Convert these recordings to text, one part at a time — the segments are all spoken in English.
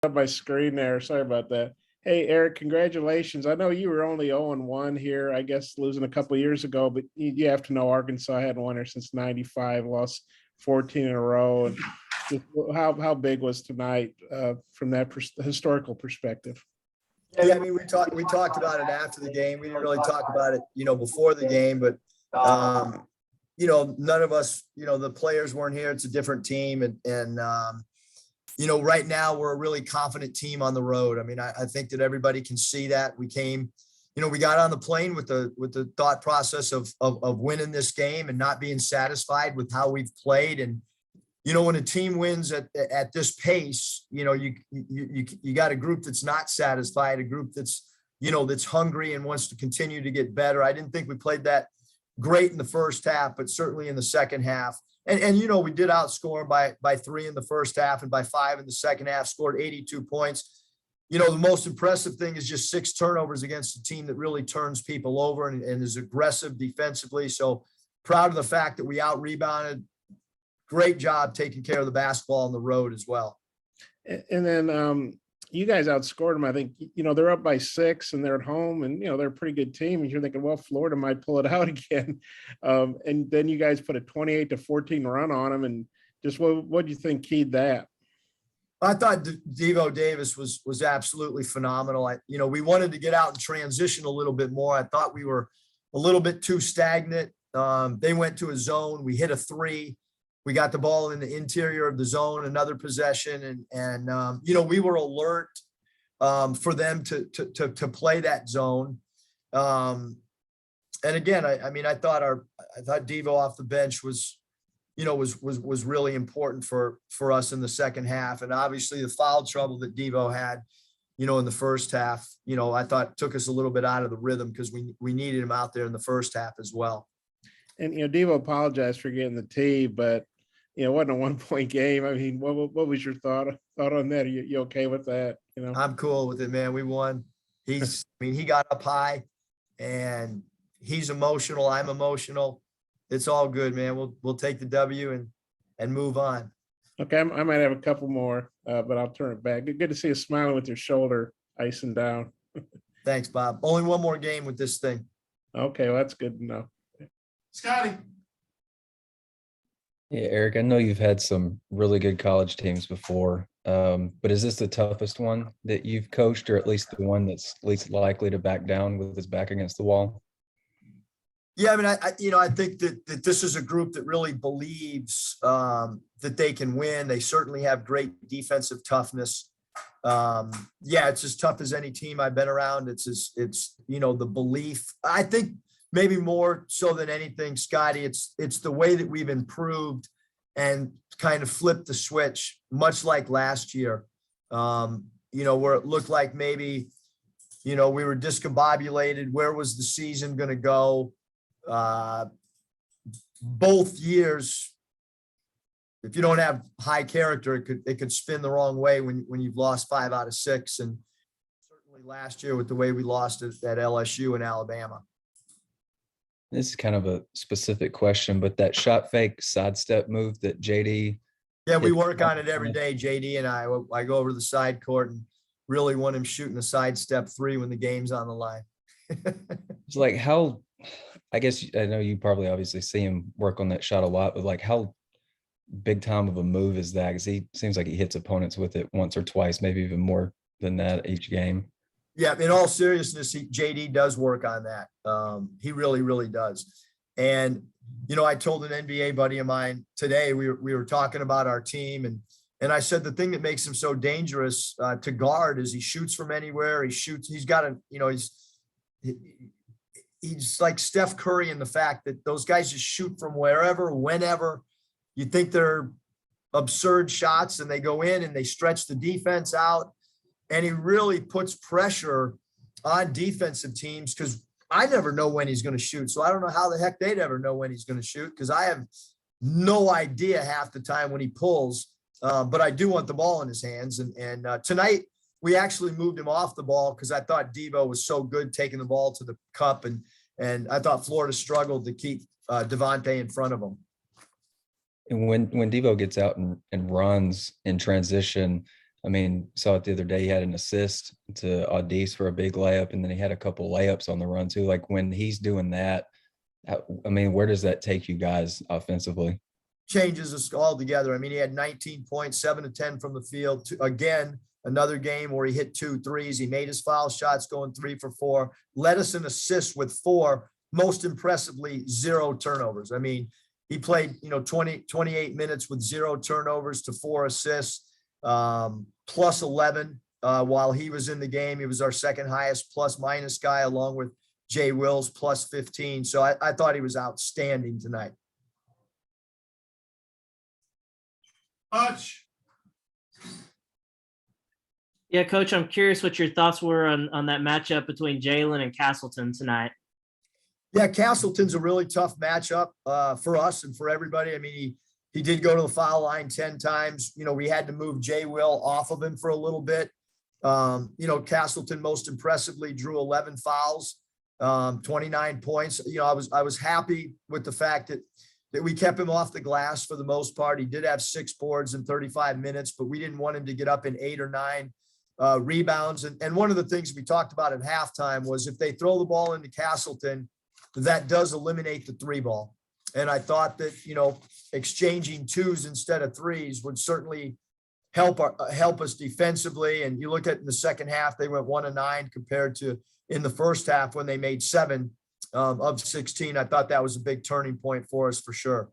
Up my screen there. Sorry about that. Hey, Eric, congratulations. I know you were only 0-1 here, I guess, losing a couple of years ago, but you have to know Arkansas hadn't won there since 95, lost 14 in a row. And just how big was tonight from that historical perspective? Yeah, I mean, we talked about it after the game. We didn't really talk about it, before the game, but none of us, the players weren't here. It's a different team. And right now we're a really confident team on the road. I mean, I think that everybody can see that. We came, we got on the plane with the thought process of winning this game and not being satisfied with how we've played. And, when a team wins at this pace, you got a group that's not satisfied, a group that's, that's hungry and wants to continue to get better. I didn't think we played that great in the first half, but certainly in the second half. And we did outscore by 3 in the first half and by 5 in the second half, scored 82 points. The most impressive thing is just 6 turnovers against a team that really turns people over and is aggressive defensively. So proud of the fact that we out-rebounded. Great job taking care of the basketball on the road as well. And then you guys outscored them. I think, they're up by 6 and they're at home and, they're a pretty good team. And you're thinking, well, Florida might pull it out again. And then you guys put a 28-14 run on them. And just what do you think keyed that? I thought Devo Davis was absolutely phenomenal. We wanted to get out and transition a little bit more. I thought we were a little bit too stagnant. They went to a zone. We hit a 3. We got the ball in the interior of the zone, another possession, and we were alert for them to play that zone. And again, I thought Devo off the bench was really important for us in the second half, and obviously the foul trouble that Devo had, in the first half, I thought took us a little bit out of the rhythm because we needed him out there in the first half as well. And Devo apologized for getting the tee, but it wasn't a 1-point game. I mean, what was your thought on that? Are you okay with that? I'm cool with it, man. We won. He got up high and he's emotional. I'm emotional. It's all good, man. We'll take the W and move on. Okay. I might have a couple more, but I'll turn it back. Good to see you smiling with your shoulder icing down. Thanks, Bob. Only one more game with this thing. Okay. Well, that's good to know. Scotty. Yeah, Eric, I know you've had some really good college teams before, but is this the toughest one that you've coached, or at least the one that's least likely to back down with his back against the wall? Yeah, I think that this is a group that really believes that they can win. They certainly have great defensive toughness. It's as tough as any team I've been around. It's the belief. I think maybe more so than anything, Scotty, it's the way that we've improved and kind of flipped the switch, much like last year, where it looked like maybe, we were discombobulated. Where was the season going to go? Both years, if you don't have high character, it could spin the wrong way when you've lost 5 out of 6. And certainly last year with the way we lost at LSU and Alabama. This is kind of a specific question, but that shot fake sidestep move that JD. Yeah, we work on it every day, JD and I go over to the side court and really want him shooting a sidestep 3 when the game's on the line. It's like how, I guess I know you probably obviously see him work on that shot a lot, but like how big time of a move is that? Because he seems like he hits opponents with it once or twice, maybe even more than that each game. Yeah, in all seriousness, JD does work on that. He really, really does. And, I told an NBA buddy of mine today, we were talking about our team, and I said the thing that makes him so dangerous to guard is he shoots from anywhere. He's got a, he's like Steph Curry in the fact that those guys just shoot from wherever, whenever. You think they're absurd shots and they go in and they stretch the defense out. And he really puts pressure on defensive teams because I never know when he's going to shoot. So I don't know how the heck they'd ever know when he's going to shoot because I have no idea half the time when he pulls. But I do want the ball in his hands. And tonight we actually moved him off the ball because I thought Devo was so good taking the ball to the cup. And I thought Florida struggled to keep Devontae in front of him. And when Devo gets out and runs in transition, I mean, saw it the other day. He had an assist to Audis for a big layup, and then he had a couple layups on the run too. Like when he's doing that, I mean, where does that take you guys offensively? Changes us all together. I mean, he had 19 points, 7 to 10 from the field. Again, another game where he hit 2 threes. He made his foul shots going 3 for 4, led us in assists with 4, most impressively, 0 turnovers. I mean, he played, 28 minutes with 0 turnovers to 4 assists, plus 11 while he was in the game. He was our second highest plus minus guy, along with Jay Wills plus 15. So I thought he was outstanding tonight. Hutch. Yeah, Coach, I'm curious what your thoughts were on that matchup between Jalen and Castleton tonight. Yeah, Castleton's a really tough matchup for us and for everybody. I mean, he did go to the foul line 10 times. We had to move Jay Will off of him for a little bit. Castleton most impressively drew 11 fouls, 29 points. I was happy with the fact that we kept him off the glass for the most part. He did have 6 boards in 35 minutes, but we didn't want him to get up in 8 or 9 rebounds. And one of the things we talked about at halftime was if they throw the ball into Castleton, that does eliminate the 3 ball. And I thought that, exchanging 2s instead of 3s would certainly help us defensively. And you look at in the second half, they went 1 of 9 compared to in the first half when they made 7 of 16. I thought that was a big turning point for us for sure.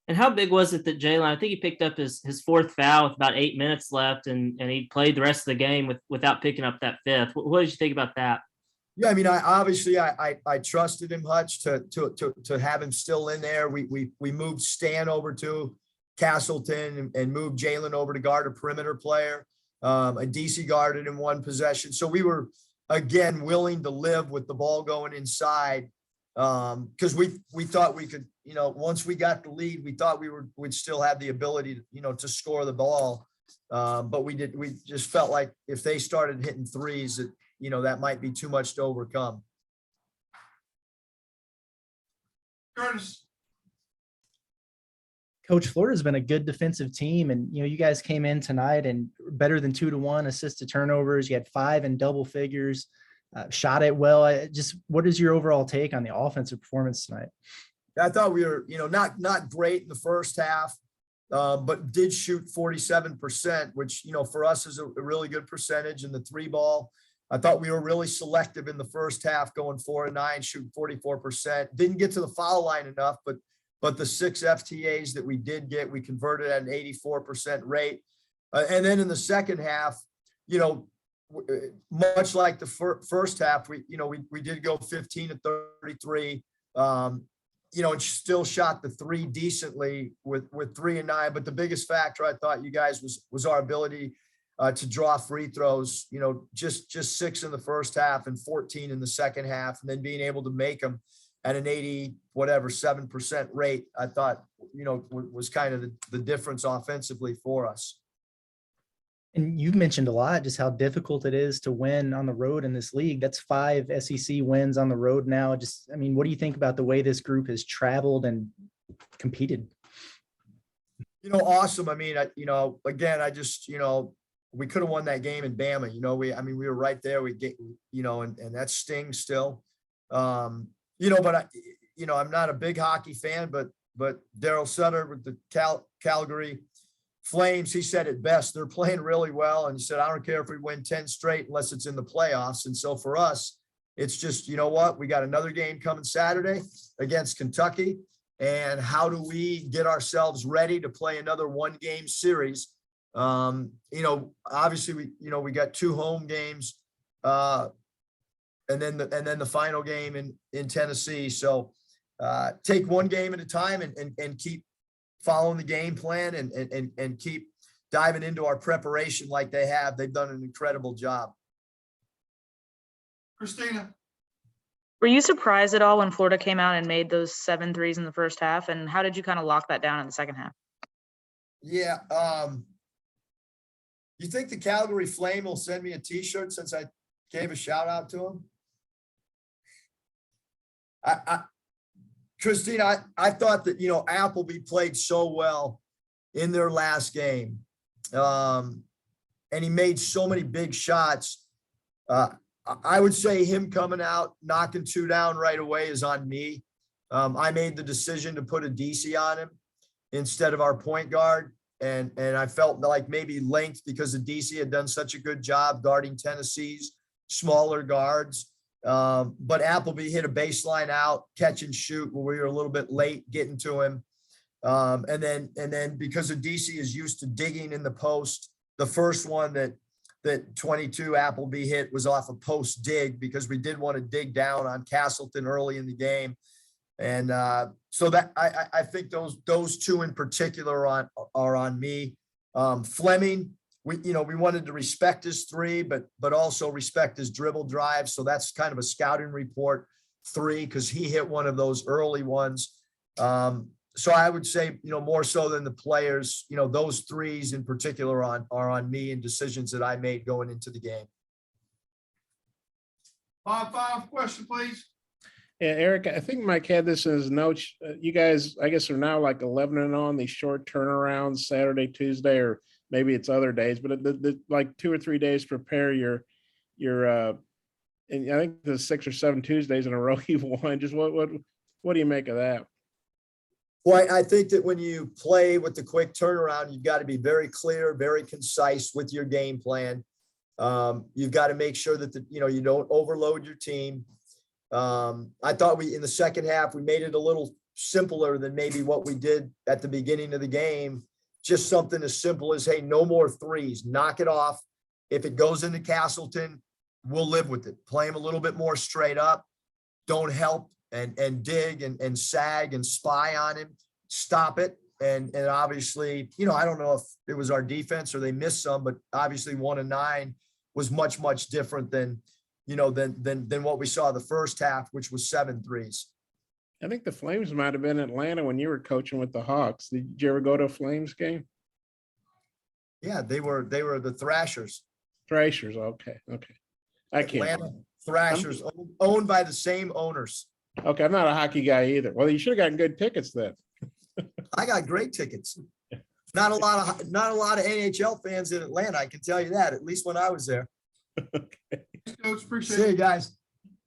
And how big was it that Jalen, I think he picked up his 4th foul with about 8 minutes left, and he played the rest of the game without picking up that 5th. What did you think about that? Yeah, I mean, I trusted him, Hutch, to have him still in there. We moved Stan over to Castleton and moved Jalen over to guard a perimeter player. A DC guarded in 1 possession. So we were, again, willing to live with the ball going inside because we thought we could, once we got the lead, we thought we'd still have the ability to score the ball. But we just felt like if they started hitting 3s, that might be too much to overcome. Curtis. Coach, Florida's been a good defensive team, and you guys came in tonight and better than 2-to-1 assist to turnovers. You had 5 in double figures, shot it well. What is your overall take on the offensive performance tonight? I thought we were, not great in the first half, but did shoot 47%, which for us is a really good percentage. In the 3 ball, I thought we were really selective in the first half, going 4 of 9, shooting 44%. Didn't get to the foul line enough, but the 6 FTAs that we did get, we converted at an 84% rate. And then in the second half, much like the first half, we did go 15 to 33. And still shot the 3 decently with 3 and 9. But the biggest factor I thought you guys was our ability to draw free throws. Just 6 in the first half and 14 in the second half, and then being able to make them at an 7% rate, I thought, was kind of the difference offensively for us. And you've mentioned a lot just how difficult it is to win on the road in this league. That's 5 SEC wins on the road now. What do you think about the way this group has traveled and competed? Awesome. I mean, again, we could have won that game in Bama. We were right there. We get, and that stings still. But I'm not a big hockey fan, but Daryl Sutter with the Calgary Flames, he said it best. They're playing really well. And he said, I don't care if we win 10 straight unless it's in the playoffs. And so for us, it's just, we got another game coming Saturday against Kentucky. And how do we get ourselves ready to play another 1-game series? Obviously we got 2 home games and then the final game in Tennessee. So take 1 game at a time and keep following the game plan and keep diving into our preparation like they have. They've done an incredible job. Christina. Were you surprised at all when Florida came out and made those 7 threes in the first half? And how did you kind of lock that down in the second half? Yeah. You think the Calgary Flame will send me a t-shirt since I gave a shout out to him? Christina, I thought that, Appleby played so well in their last game. and he made so many big shots. I would say him coming out, knocking 2 down right away is on me. I made the decision to put a DC on him instead of our point guard. And I felt like maybe length, because the DC had done such a good job guarding Tennessee's smaller guards. But Appleby hit a baseline out, catch and shoot, where we were a little bit late getting to him. And then because the DC is used to digging in the post, the first one that 22 Appleby hit was off a post dig, because we did want to dig down on Castleton early in the game. And so that I think those two in particular are on me. Fleming, we wanted to respect his 3, but also respect his dribble drive. So that's kind of a scouting report 3, because he hit one of those early ones. So I would say, more so than the players, those 3s in particular are on me, and decisions that I made going into the game. 5-5 question, please. Yeah, Eric, I think Mike had this in his notes. You guys, I guess, are now like 11-0 on these short turnarounds, Saturday, Tuesday, or maybe it's other days, but the like 2 or 3 days to prepare your and I think the 6 or 7 Tuesdays in a row you've won. Just what do you make of that? Well, I think that when you play with the quick turnaround, you've got to be very clear, very concise with your game plan. You've got to make sure that you don't overload your team. I thought in the second half, we made it a little simpler than maybe what we did at the beginning of the game. Just something as simple as, hey, no more 3s, knock it off. If it goes into Castleton, we'll live with it. Play him a little bit more straight up. Don't help and dig and sag and spy on him. Stop it. And obviously, I don't know if it was our defense or they missed some, but obviously 1 and 9 was much, much different than what we saw the first half, which was 7 3s. I think the Flames might have been in Atlanta when you were coaching with the Hawks. Did you ever go to a Flames game? Yeah, they were the Thrashers. Thrashers. Okay. I can't. Atlanta Thrashers, owned by the same owners. Okay, I'm not a hockey guy either. Well, you should have gotten good tickets then. I got great tickets. Not a lot of NHL fans in Atlanta, I can tell you that, at least when I was there. Coach, appreciate See it. you guys.